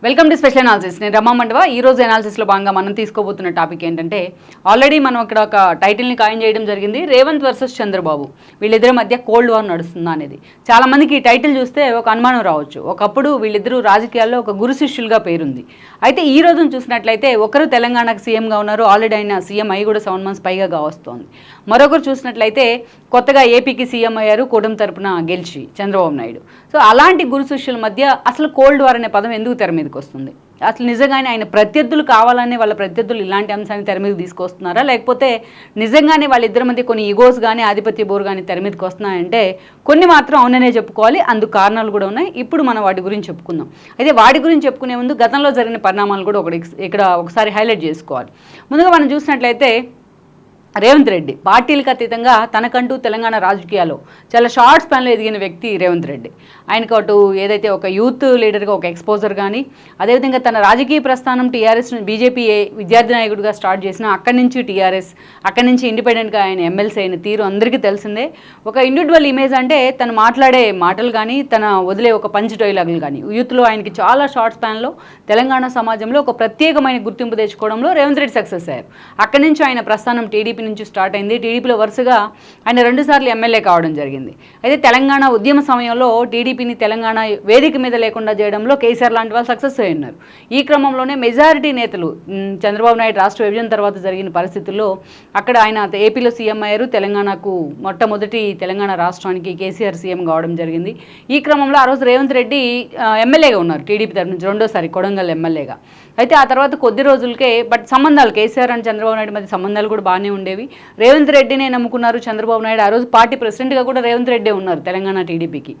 Welcome to special analysis. నేను రమా మండవ. ఈ రోజు అనాలిసిస్లో భాగంగా మనం తీసుకోబోతున్న టాపిక్ ఏంటంటే, ఆల్రెడీ మనం ఇక్కడ ఒక టైటిల్ని ఖాయం చేయడం జరిగింది, రేవంత్ వర్సెస్ చంద్రబాబు, వీళ్ళిద్దరి మధ్య కోల్డ్ వార్ నడుస్తుందా అనేది. చాలామందికి ఈ టైటిల్ చూస్తే ఒక అనుమానం రావచ్చు. ఒకప్పుడు వీళ్ళిద్దరూ రాజకీయాల్లో ఒక గురు శిష్యులుగా పేరుంది. అయితే ఈ రోజును చూసినట్లయితే ఒకరు తెలంగాణకు సీఎంగా ఉన్నారు, ఆల్రెడీ ఆయన సీఎం అయ్యి కూడా 7 months పైగా కావస్తోంది. మరొకరు చూసినట్లయితే కొత్తగా ఏపీకి సీఎం అయ్యారు, కూటమి తరపున గెలిచి చంద్రబాబు నాయుడు. సో అలాంటి గురు శిష్యుల మధ్య అసలు కోల్డ్ వార్ అనే పదం ఎందుకు తెర మీదకి వస్తుంది? అసలు నిజంగానే ఆయన ప్రత్యర్థులు కావాలని వాళ్ళ ప్రత్యర్థులు ఇలాంటి అంశాన్ని తెర మీదకి తీసుకొస్తున్నారా, లేకపోతే నిజంగానే వాళ్ళిద్దరి మధ్య కొన్ని ఈగోస్ కానీ ఆధిపత్య బోరు కానీ తెర మీదకి వస్తున్నాయంటే కొన్ని మాత్రం అవుననే చెప్పుకోవాలి. అందుకు కారణాలు కూడా ఉన్నాయి. ఇప్పుడు మనం వాటి గురించి చెప్పుకుందాం. అయితే వాటి గురించి చెప్పుకునే ముందు గతంలో జరిగిన పరిణామాలు కూడా ఇక్కడ ఒకసారి హైలైట్ చేసుకోవాలి. ముందుగా మనం చూసినట్లయితే రేవంత్ రెడ్డి పార్టీలకు అతీతంగా తనకంటూ తెలంగాణ రాజకీయాల్లో చాలా షార్ట్ స్పాన్లో ఎదిగిన వ్యక్తి రేవంత్ రెడ్డి. ఆయనకు అటు ఏదైతే ఒక యూత్ లీడర్గా ఒక ఎక్స్పోజర్ కానీ, అదేవిధంగా తన రాజకీయ ప్రస్థానం టీఆర్ఎస్ బీజేపీ విద్యార్థి నాయకుడిగా స్టార్ట్ చేసిన అక్కడి నుంచి టీఆర్ఎస్, అక్కడి నుంచి ఇండిపెండెంట్గా ఆయన ఎమ్మెల్సీ అయిన తీరు అందరికీ తెలిసిందే. ఒక ఇండివిజువల్ ఇమేజ్ అంటే తను మాట్లాడే మాటలు కానీ, తన వదిలే ఒక పంచ్ డైలాగులు కానీ యూత్లో ఆయనకి చాలా షార్ట్ స్పాన్లో తెలంగాణ సమాజంలో ఒక ప్రత్యేకమైన గుర్తింపు తెచ్చుకోవడంలో రేవంత్ రెడ్డి సక్సెస్ అయ్యారు. అక్కడి నుంచి ఆయన ప్రస్థానం టీడీపీ నుంచి స్టార్ట్ అయింది. టీడీపీలో వరుసగా ఆయన 2 సార్లు ఎమ్మెల్యే కావడం జరిగింది. అయితే తెలంగాణ ఉద్యమ సమయంలో టీడీపీని తెలంగాణ వేదిక మీద లేకుండా చేయడంలో కేసీఆర్ లాంటి వాళ్ళు సక్సెస్ అయి ఉన్నారు. ఈ క్రమంలోనే మెజారిటీ నేతలు చంద్రబాబు నాయుడు రాష్ట్ర విభజన తర్వాత జరిగిన పరిస్థితుల్లో అక్కడ ఆయన ఏపీలో సీఎం అయ్యారు, తెలంగాణకు మొట్టమొదటి తెలంగాణ రాష్ట్రానికి కేసీఆర్ సీఎం కావడం జరిగింది. ఈ క్రమంలో ఆ రోజు రేవంత్ రెడ్డి ఎమ్మెల్యేగా ఉన్నారు టీడీపీ తరఫు నుంచి, 2వ కొడంగల్ ఎమ్మెల్యేగా. అయితే ఆ తర్వాత కొద్ది రోజులకే సంబంధాలు కేసీఆర్ అండ్ చంద్రబాబు నాయుడు మధ్య సంబంధాలు కూడా బాగానే ఉండేవి. రేవంత్ రెడ్డినే నమ్ముకున్నారు చంద్రబాబు నాయుడు. ఆ రోజు పార్టీ ప్రెసిడెంట్గా కూడా రేవంత్ రెడ్డి ఉన్నారు తెలంగాణ టీడీపీకి.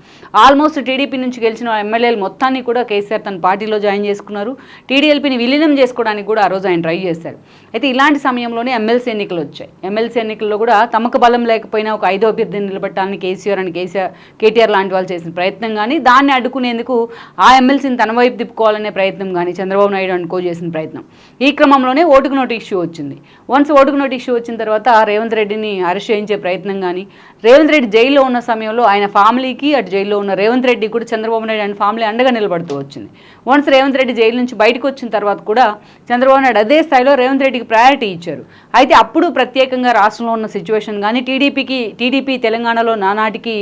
ఆల్మోస్ట్ టీడీపీ నుంచి గెలిచిన ఎమ్మెల్యేలు మొత్తాన్ని కూడా కేసీఆర్ తన పార్టీలో జాయిన్ చేసుకున్నారు. టీడీఎల్పీని విలీనం చేసుకోవడానికి కూడా ఆ రోజు ఆయన ట్రై చేశారు. అయితే ఇలాంటి సమయంలోనే ఎమ్మెల్సీ ఎన్నికలు వచ్చాయి. ఎమ్మెల్సీ ఎన్నికల్లో కూడా తమకు బలం లేకపోయినా ఒక 5వ అభ్యర్థిని నిలబెట్టాలని కేటీఆర్ లాంటి వాళ్ళు చేసిన ప్రయత్నం కానీ, దాన్ని అడ్డుకునేందుకు ఆ ఎమ్మెల్సీని తన వైపు తిప్పుకోవాలనే ప్రయత్నం కానీ చంద్రబాబు నాయుడు అనుకో చేసిన ప్రయత్నం. ఈ క్రమంలోనే ఓటుకు నోటు ఇష్యూ వచ్చింది. వన్స్ ఓటుకు నోటు ఇష్యూ వచ్చిన తర్వాత రేవంత్ రెడ్డిని అరెస్ట్ చేయించే ప్రయత్నం కానీ, రేవంత్ రెడ్డి జైల్లో ఉన్న సమయంలో ఆయన ఫ్యామిలీకి, అటు జైల్లో ఉన్న రేవంత్ రెడ్డి కూడా చంద్రబాబు నాయుడు ఆయన ఫ్యామిలీ అండగా నిలబడుతూ వచ్చింది. వన్స్ రేవంత్ రెడ్డి జైలు నుంచి బయటకు వచ్చిన తర్వాత కూడా చంద్రబాబు నాయుడు అదే స్థాయిలో రేవంత్ రెడ్డికి ప్రయారిటీ ఇచ్చారు. అయితే అప్పుడు ప్రత్యేకంగా రాష్ట్రంలో ఉన్న సిచ్యువేషన్ కానీ, టీడీపీ తెలంగాణలో నానాటికి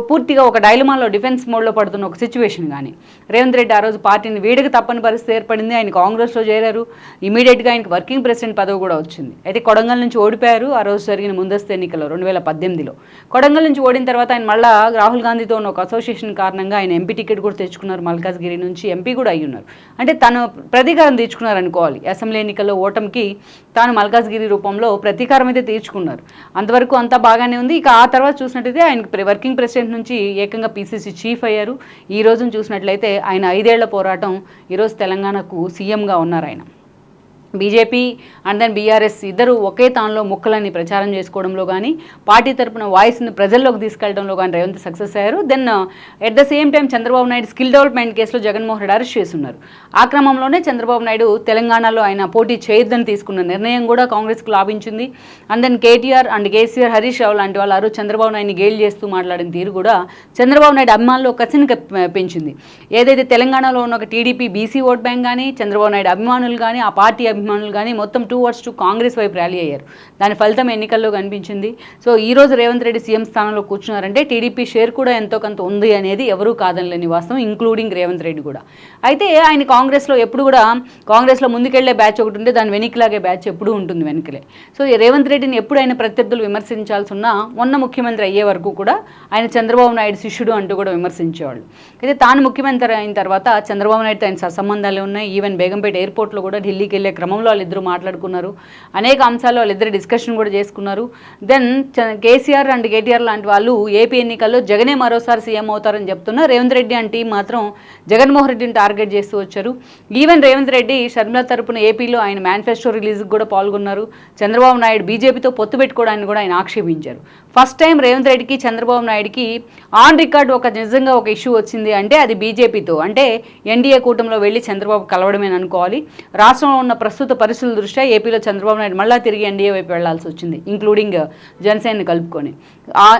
పూర్తిగా ఒక డైలమాలో డిఫెన్స్ మోడ్లో పడుతున్న ఒక సిచ్యువేషన్ కానీ, రేవంత్ రెడ్డి ఆ రోజు పార్టీని వీడక తప్పని పరిస్థితి ఏర్పడింది. ఆయన కాంగ్రెస్లో చేరారు. ఇమీడియట్గా ఆయనకు వర్కింగ్ ప్రెసిడెంట్ పదవి కూడా వచ్చింది. అయితే కొడంగల్ నుంచి ఓడిపోయారు ఆ రోజు జరిగిన ముందస్తు ఎన్నికల్లో 2018లో. కొడంగల్ నుంచి ఓడిన తర్వాత ఆయన మళ్ళీ రాహుల్ గాంధీతో ఉన్న ఒక అసోసియేషన్ కారణంగా ఆయన ఎంపీ టికెట్ కూడా తెచ్చుకున్నారు. మల్కాజ్గిరి నుంచి ఎంపీ కూడా అయ్యి ఉన్నారు. అంటే తను ప్రతీకారం తీర్చుకున్నారు అనుకోవాలి. అసెంబ్లీ ఎన్నికల్లో ఓటమికి తాను మల్కాజ్గిరి రూపంలో ప్రతీకారం అయితే తీర్చుకున్నారు. అంతవరకు అంతా బాగానే ఉంది. ఇక ఆ తర్వాత చూసినట్టయితే ఆయన వర్కింగ్ ప్రెసిడెంట్ నుంచి ఏకంగా పీసీసీ చీఫ్ అయ్యారు. ఈ రోజును చూసినట్లయితే ఆయన 5 ఏళ్ల పోరాటం, ఈరోజు తెలంగాణకు సీఎంగా ఉన్నారు ఆయన. బీజేపీ అండ్ దెన్ బీఆర్ఎస్ ఇద్దరు ఒకే తానులో ముక్కలని ప్రచారం చేసుకోవడంలో కానీ, పార్టీ తరపున వాయిస్ని ప్రజల్లోకి తీసుకెళ్లడంలో కానీ రేవంత్ సక్సెస్ అయ్యారు. Then at the same time Chandrababu Naidu skill development కేసులో జగన్మోహన్ రెడ్డి అరెస్ట్ చేస్తున్నారు. ఆ క్రమంలోనే చంద్రబాబు నాయుడు తెలంగాణలో ఆయన పోటీ చేయొద్దని తీసుకున్న నిర్ణయం కూడా కాంగ్రెస్కు లాభించింది. And then KTR and KCR, Harish Rao లాంటి వాళ్ళు ఆ రోజు చంద్రబాబు నాయుడిని గేల్ చేస్తూ మాట్లాడిన తీరు కూడా చంద్రబాబు నాయుడు అభిమానులు కసిని పెంచింది. ఏదైతే తెలంగాణలో ఉన్న ఒక టీడీపీ బీసీ ఓట్ బ్యాంక్ కానీ, చంద్రబాబు నాయుడు అభిమానులు కానీ, ఆ పార్టీ అభిమానులు కానీ మొత్తం 2 కాంగ్రెస్ వైపు ర్యాలీ అయ్యారు. దాని ఫలితం ఎన్నికల్లో కనిపించింది. సో ఈ రోజు రేవంత్ రెడ్డి సీఎం స్థానంలో కూర్చున్నారంటే టీడీపీ షేర్ కూడా ఎంతో కొంత ఉంది అనేది ఎవరూ కాదనలేని వాస్తవం, ఇంక్లూడింగ్ రేవంత్ రెడ్డి కూడా. అయితే ఆయన కాంగ్రెస్లో ఎప్పుడు కూడా కాంగ్రెస్లో ముందుకెళ్లే బ్యాచ్ ఒకటి ఉంటే దాని వెనక్కిలాగే బ్యాచ్ ఎప్పుడూ ఉంటుంది వెనకలే. సో రేవంత్ రెడ్డిని ఎప్పుడు ఆయన ప్రత్యర్థులు విమర్శించాల్సి ఉన్నా మొన్న ముఖ్యమంత్రి అయ్యే వరకు కూడా ఆయన చంద్రబాబు నాయుడు శిష్యుడు అంటూ కూడా విమర్శించేవాళ్ళు. అయితే తాను ముఖ్యమంత్రి అయిన తర్వాత చంద్రబాబు నాయుడుతో ఆయన సత్సంబంధాలు ఉన్నాయి. ఈవెన్ బేగంపేట ఎయిర్పోర్ట్లో కూడా ఢిల్లీకి వెళ్ళే క్రమంలో వాళ్ళిద్దరూ మాట్లాడుకున్నారు. అనేక అంశాలు వాళ్ళిద్దరు డిస్కషన్ కూడా చేసుకున్నారు. దెన్ కేసీఆర్ అండ్ కేటీఆర్ లాంటి వాళ్ళు ఏపీ ఎన్నికల్లో జగనే మరోసారి సీఎం అవుతారని చెప్తున్నా. రేవంత్ రెడ్డి అండ్ టీం మాత్రం జగన్మోహన్ రెడ్డిని టార్గెట్ చేస్తూ వచ్చారు. ఈవెన్ రేవంత్ రెడ్డి షర్మిల తరపున ఏపీలో ఆయన మేనిఫెస్టో రిలీజ్కి కూడా పాల్గొన్నారు. చంద్రబాబు నాయుడు బీజేపీతో పొత్తు పెట్టుకోవడానికి కూడా ఆయన ఆక్షేపించారు. ఫస్ట్ టైం రేవంత్ రెడ్డికి చంద్రబాబు నాయుడికి ఆన్ రికార్డు నిజంగా ఒక ఇష్యూ వచ్చింది అంటే అది బీజేపీతో, అంటే ఎన్డీఏ కూటమిలో వెళ్ళి చంద్రబాబు కలవడమేననుకోవాలి. రాష్ట్రంలో ఉన్న ప్రస్తుత ప్రస్తుత పరిస్థితుల దృష్ట్యా ఏపీలో చంద్రబాబు నాయుడు మళ్ళీ తిరిగి ఎన్డీఏ వైపు వెళ్లాల్సి వచ్చింది, ఇంక్లూడింగ్ జనసేనని కలుపుకొని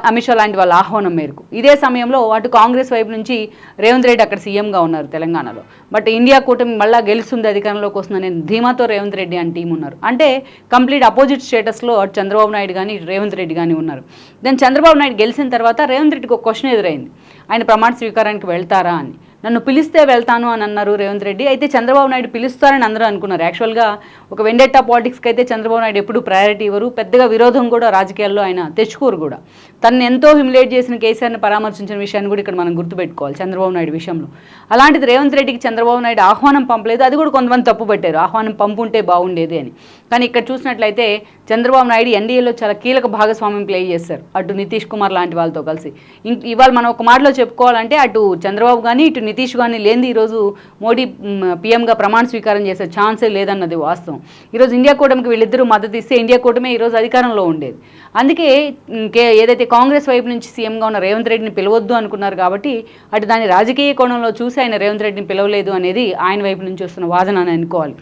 అమిత్ షా లాంటి వాళ్ళ ఆహ్వానం మేరకు. ఇదే సమయంలో అటు కాంగ్రెస్ వైపు నుంచి రేవంత్ రెడ్డి అక్కడ సీఎంగా ఉన్నారు తెలంగాణలో. బట్ ఇండియా కూటమి మళ్ళీ గెలుస్తుంది, అధికారంలోకి వస్తుందనే ధీమాతో రేవంత్ రెడ్డి అని టీం ఉన్నారు. అంటే కంప్లీట్ అపోజిట్ స్టేటస్లో అటు చంద్రబాబు నాయుడు కానీ రేవంత్ రెడ్డి కానీ ఉన్నారు. దెన్ చంద్రబాబు నాయుడు గెలిచిన తర్వాత రేవంత్ రెడ్డికి ఒక క్వశ్చన్ ఎదురైంది, ఆయన ప్రమాణ స్వీకారానికి వెళ్తారా అని. నన్ను పిలిస్తే వెళ్తాను అని అన్నారు రేవంత్ రెడ్డి. అయితే చంద్రబాబు నాయుడు పిలుస్తారని అందరూ అనుకున్నారు. యాక్చువల్గా ఒక వెండెట్టా పాలిటిక్స్కి అయితే చంద్రబాబు నాయుడు ఎప్పుడూ ప్రయారిటీ ఇవ్వరు, పెద్దగా విరోధం కూడా రాజకీయాల్లో ఆయన తెచ్చుకోరు కూడా. తనను ఎంతో హ్యూమిలేట్ చేసిన కేసీఆర్ని పరామర్శించిన విషయాన్ని కూడా ఇక్కడ మనం గుర్తుపెట్టుకోవాలి చంద్రబాబు నాయుడు విషయంలో. అలాంటిది రేవంత్ రెడ్డికి చంద్రబాబు నాయుడు ఆహ్వానం పంపలేదు, అది కూడా కొంతమంది తప్పు పెట్టారు, ఆహ్వానం పంపుంటే బాగుండేది అని. కానీ ఇక్కడ చూసినట్లయితే చంద్రబాబు నాయుడు ఎన్డీఏలో చాలా కీలక భాగస్వామ్యం ప్లే చేశారు, అటు నితీష్ కుమార్ లాంటి వాళ్ళతో కలిసి. ఇవాళ మనం ఒక మాటలో చెప్పుకోవాలంటే అటు చంద్రబాబు కానీ ఇటు నితీష్ కానీ లేనిది ఈరోజు మోడీ పీఎంగా ప్రమాణ స్వీకారం చేసే ఛాన్సే లేదన్నది వాస్తవం. ఈరోజు ఇండియా కూటమికి వీళ్ళిద్దరూ మద్దతు ఇస్తే ఇండియా కూటమి ఈరోజు అధికారంలో ఉండేది. అందుకే ఏదైతే కాంగ్రెస్ వైపు నుంచి సీఎంగా ఉన్న రేవంత్ రెడ్డిని పిలవద్దు అనుకున్నారు కాబట్టి అటు దాని రాజకీయ కోణంలో చూసి ఆయన రేవంత్ రెడ్డిని పిలవలేదు అనేది ఆయన వైపు నుంచి వస్తున్న వాదన అని అనుకోవాలి.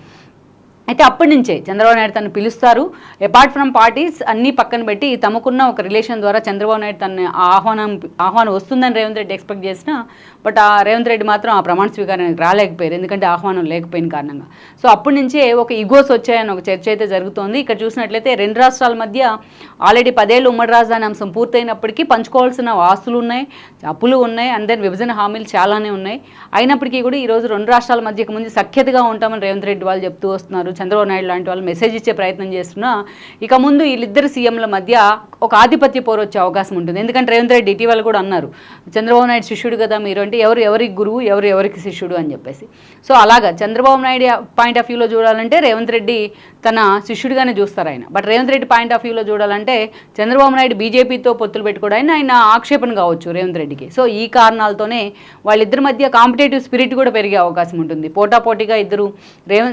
అయితే అప్పటి నుంచే చంద్రబాబు నాయుడు తను పిలుస్తారు, అపార్ట్ ఫ్రమ్ పార్టీస్ అన్నీ పక్కన పెట్టి తమకున్న ఒక రిలేషన్ ద్వారా చంద్రబాబు నాయుడు తన ఆహ్వానం వస్తుందని రేవంత్ రెడ్డి ఎక్స్పెక్ట్ చేసినా, బట్ ఆ రేవంత్ రెడ్డి మాత్రం ఆ ప్రమాణ స్వీకారానికి రాలేకపోయారు, ఎందుకంటే ఆహ్వానం లేకపోయిన కారణంగా. సో అప్పటి నుంచే ఒక ఇగోస్ వచ్చాయని ఒక చర్చ అయితే జరుగుతోంది. ఇక్కడ చూసినట్లయితే రెండు రాష్ట్రాల మధ్య ఆల్రెడీ 10 ఏళ్ళు ఉమ్మడి రాజధాని అంశం పూర్తయినప్పటికీ పంచుకోవాల్సిన ఆస్తులు ఉన్నాయి, అప్పులు ఉన్నాయి, అండ్ దెన్ విభజన హామీలు చాలానే ఉన్నాయి. అయినప్పటికీ కూడా ఈరోజు రెండు రాష్ట్రాల మధ్యకు ముందు సఖ్యతగా ఉంటామని రేవంత్ రెడ్డి వాళ్ళు చెప్తూ వస్తున్నారు. చంద్రబాబు నాయుడు లాంటి వాళ్ళు మెసేజ్ ఇచ్చే ప్రయత్నం చేస్తున్నా ఇక ముందు వీళ్ళిద్దరు సీఎంల మధ్య ఒక ఆధిపత్య పోరు వచ్చే అవకాశం ఉంటుంది. ఎందుకంటే రేవంత్ రెడ్డి ఇటీవల కూడా అన్నారు, చంద్రబాబు నాయుడు శిష్యుడు కదా మీరు, అంటే ఎవరికి గురువు ఎవరికి శిష్యుడు అని చెప్పేసి. సో అలాగా చంద్రబాబు నాయుడు పాయింట్ ఆఫ్ వ్యూలో చూడాలంటే రేవంత్ రెడ్డి తన శిష్యుడిగానే చూస్తారు ఆయన. But Revanth Reddy point of వ్యూలో చూడాలంటే చంద్రబాబు నాయుడు బీజేపీతో పొత్తులు పెట్టుకోవడానికి ఆయన ఆక్షేపణ కావచ్చు రేవంత్ రెడ్డికి. సో ఈ కారణాలతోనే వాళ్ళిద్దరి మధ్య కాంపిటేటివ్ స్పిరిట్ కూడా పెరిగే అవకాశం ఉంటుంది. పోటాపోటీగా ఇద్దరు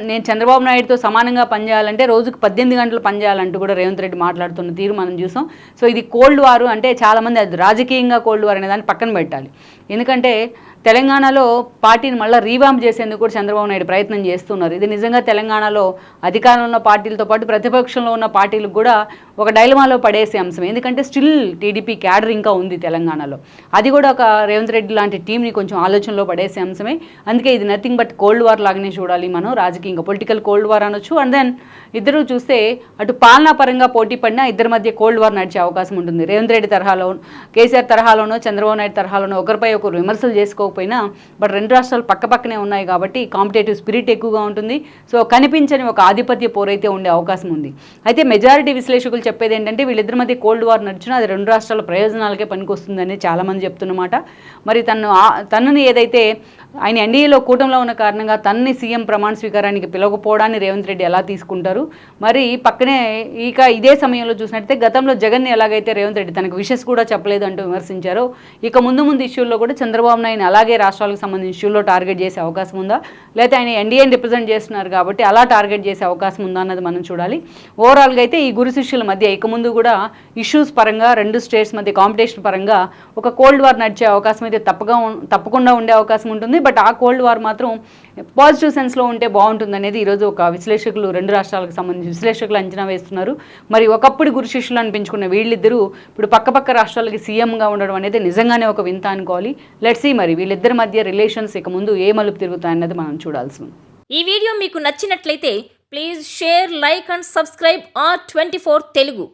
నేను చంద్రబాబు నాయుడుతో సమానంగా పనిచేయాలంటే రోజుకు 18 గంటలు పనిచేయాలంటూ కూడా రేవంత్ రెడ్డి మాట్లాడుతున్న తీరు మనం చూసాం. సో ఇది కోల్డ్ వారు అంటే చాలామంది అది రాజకీయంగా కోల్డ్ వార్ అనే దాన్ని పక్కన పెట్టాలి. ఎందుకంటే తెలంగాణలో పార్టీని మళ్ళీ రీవాంప్ చేసేందుకు కూడా చంద్రబాబు నాయుడు ప్రయత్నం చేస్తున్నారు. ఇది నిజంగా తెలంగాణలో అధికారంలో ఉన్న పార్టీలతో పాటు ప్రతిపక్షంలో ఉన్న పార్టీలకు కూడా ఒక డైలమాలో పడేసే అంశం. ఎందుకంటే స్టిల్ టీడీపీ క్యాడర్ ఇంకా ఉంది తెలంగాణలో, అది కూడా ఒక రేవంత్ రెడ్డి లాంటి టీంని కొంచెం ఆలోచనలో పడేసే అంశమే. అందుకే ఇది నథింగ్ బట్ కోల్డ్ వార్ లాగానే చూడాలి మనం, రాజకీయంగా పొలిటికల్ కోల్డ్ వార్ అనొచ్చు. అండ్ దెన్ ఇద్దరు చూస్తే అటు పాలనా పరంగా పోటీ పడినా ఇద్దరి మధ్య కోల్డ్ వార్ నడిచే అవకాశం ఉంటుంది. రేవంత్ రెడ్డి తరహాలో, కేసీఆర్ తరహాలోనో, చంద్రబాబు నాయుడు తరహాలోనో ఒకరిపై ఒకరు విమర్శలు చేసుకోకపోయినా బట్ రెండు రాష్ట్రాలు పక్కపక్కనే ఉన్నాయి కాబట్టి కాంపిటేటివ్ స్పిరిట్ ఎక్కువగా ఉంటుంది. సో కనిపించని ఒక ఆధిపత్య పోరైతే ఉండే అవకాశం ఉంది. అయితే మెజారిటీ విశ్లేషకులు చెప్పేది ఏంటంటే వీళ్ళిద్దరి మధ్య కోల్డ్ వార్ నడిచినా అది రెండు రాష్ట్రాల ప్రయోజనాలకే పనికొస్తుందని చాలామంది చెప్తున్నమాట. మరి తనని ఏదైతే ఆయన ఎన్డీఏలో కూటమిలో ఉన్న కారణంగా తనని సీఎం ప్రమాణ స్వీకారానికి పిలవకపోవడాన్ని రేవంత్ రెడ్డి ఎలా తీసుకుంటారు? మరి పక్కనే ఇదే సమయంలో చూసినట్టయితే గతంలో జగన్ని ఎలాగైతే రేవంత్ రెడ్డి తనకు విషెస్ కూడా చెప్పలేదు అంటూ విమర్శించారో, ఇక ముందు ఇష్యూల్లో కూడా చంద్రబాబు నాయుడు అలాగే రాష్ట్రాలకు సంబంధించిన ఇష్యూల్లో టార్గెట్ చేసే అవకాశం ఉందా, లేకపోతే ఆయన ఎన్డీఏని రిప్రజెంట్ చేస్తున్నారు కాబట్టి అలా టార్గెట్ చేసే అవకాశం ఉందా అన్నది మనం చూడాలి. ఓవరాల్గా అయితే ఈ గురు శిష్యుల మధ్య ఇక ముందు కూడా ఇష్యూస్ పరంగా రెండు స్టేట్స్ మధ్య కాంపిటీషన్ పరంగా ఒక కోల్డ్ వార్ నడిచే అవకాశం అయితే తప్పకుండా ఉండే అవకాశం ఉంటుంది. బట్ ఆ కోల్డ్ వార్ మాత్రం పాజిటివ్ సెన్స్లో ఉంటే బాగుంటుంది అనేది ఈరోజు ఒక విశ్లేషకులు, రెండు రాష్ట్రాలకు సంబంధించి విశ్లేషకులు అంచనా వేస్తున్నారు. మరి ఒకప్పుడు గురు శిష్యులు అనిపించుకున్న వీళ్ళిద్దరూ ఇప్పుడు పక్క రాష్ట్రాలకి సీఎంగా ఉండడం అనేది నిజంగానే ఒక వింత అనుకోవాలి. లెట్స్ సీ మరి వీళ్ళిద్దరి మధ్య రిలేషన్స్ ఇక ముందు ఏ మలుపు తిరుగుతాయన్నది మనం చూడాల్సి ఉంది. ఈ వీడియో మీకు నచ్చినట్లయితే please share, like and subscribe R24 Telugu.